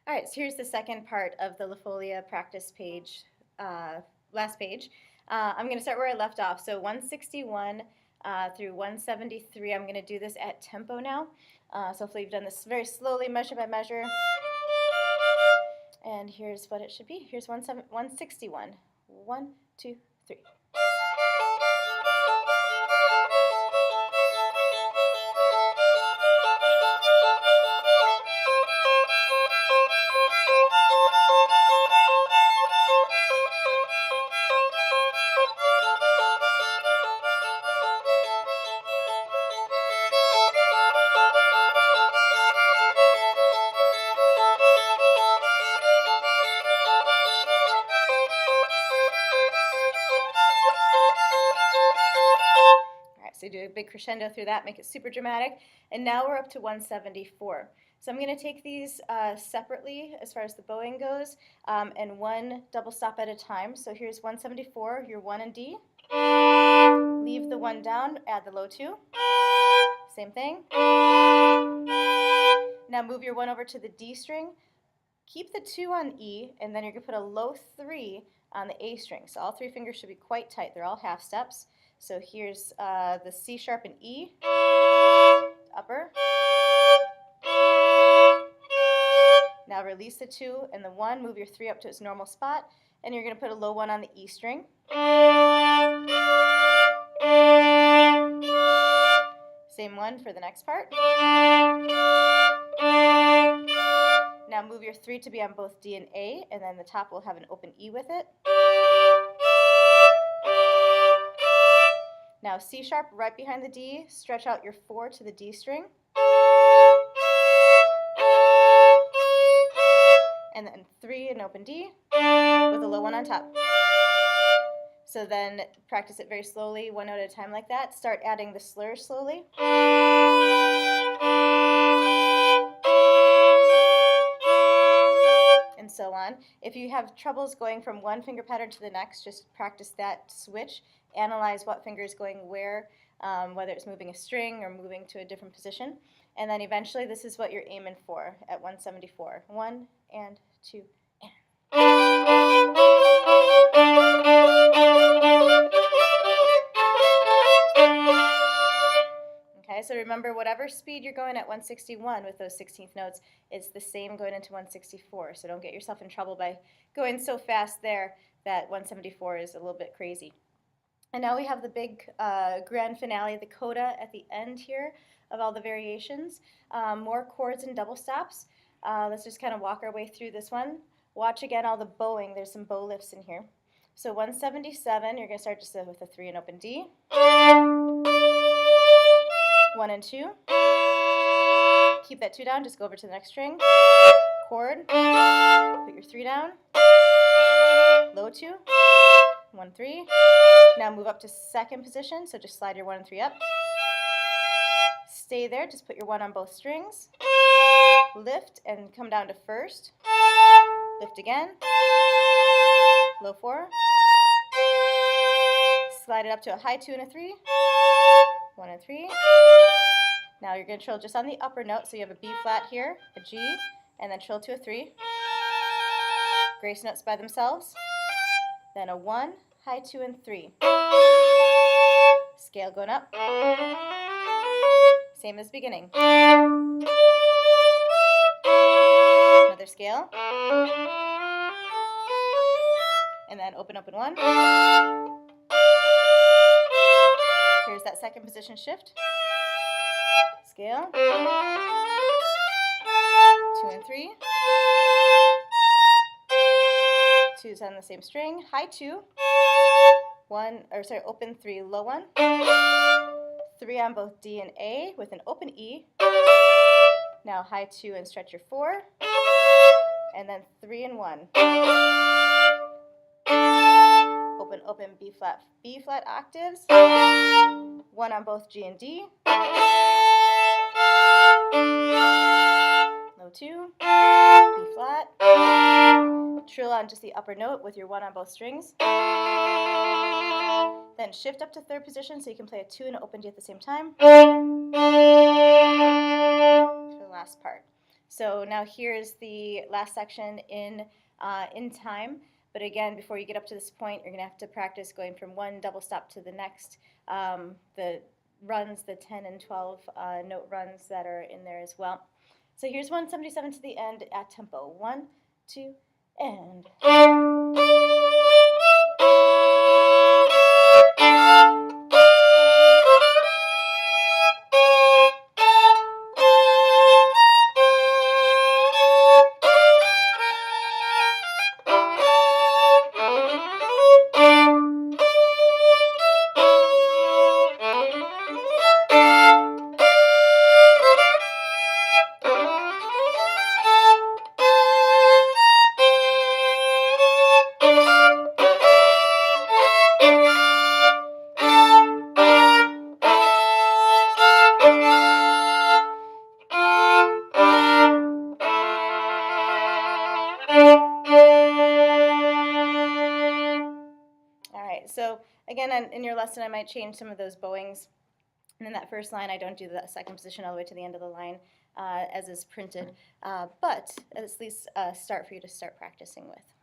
All right, so here's the second part of the La Folia practice page, last page. I'm going to start where I left off. So 161 through 173, I'm going to do this at tempo now. So hopefully you've done this very slowly, measure by measure. And here's what it should be. Here's 161. 1, 2, 3. So you do a big crescendo through that, make it super dramatic. And now we're up to 174. So I'm going to take these separately as far as the bowing goes, and one double stop at a time. So here's 174, your 1 and D. Leave the 1 down, add the low 2. Same thing. Now move your 1 over to the D string. Keep the 2 on E, and then you're going to put a low 3 on the A string. So all 3 fingers should be quite tight. They're all half steps. So here's the C sharp and E, upper. Now release the 2 and the 1, move your 3 up to its normal spot, and you're going to put a low 1 on the E string. Same one for the next part. Now move your 3 to be on both D and A, and then the top will have an open E with it. Now C sharp right behind the D, stretch out your 4 to the D string. And then 3 and open D with a low 1 on top. So then practice it very slowly, 1 note at a time like that. Start adding the slurs slowly. And so on. If you have troubles going from one finger pattern to the next, just practice that switch. Analyze what finger is going where, whether it's moving a string or moving to a different position. And then eventually this is what you're aiming for at 174. 1 and 2 and. Okay, so remember whatever speed you're going at 161 with those 16th notes, it's the same going into 164. So don't get yourself in trouble by going so fast there that 174 is a little bit crazy. And now we have the big grand finale, the coda at the end here of all the variations. More chords and double stops. Let's just kind of walk our way through this one. Watch again all the bowing. There's some bow lifts in here. So 177, you're going to start just with a 3 and open D. 1 and 2. Keep that 2 down, just go over to the next string. Chord. Put your 3 down. Low 2. 1, 3. Now move up to second position, so just slide your 1 and 3 up. Stay there, just put your 1 on both strings. Lift and come down to first. Lift again. Low 4. Slide it up to a high 2 and a 3. 1 and 3. Now you're going to trill just on the upper note, so you have a B flat here, a G, and then trill to a 3. Grace notes by themselves. Then a 1, high 2 and 3. Scale going up. Same as beginning. Another scale. And then open, open 1. Here's that second position shift. Scale. 2 and 3. 2's on the same string. High 2. Open 3, low 1. 3 on both D and A with an open E. Now high 2 and stretch your 4. And then 3 and 1. Open, open, B flat octaves. 1 on both G and D. Low 2, B flat. Trill on just the upper note with your 1 on both strings. Then shift up to third position so you can play a 2 and an open D at the same time. For the last part. So now here's the last section in time. But again, before you get up to this point, you're going to have to practice going from one double stop to the next. The runs, the 10 and 12 note runs that are in there as well. So here's 177 to the end at tempo. 1, 2, and. So again, in your lesson, I might change some of those bowings. And in that first line, I don't do the second position all the way to the end of the line as is printed, but at least a start for you to start practicing with.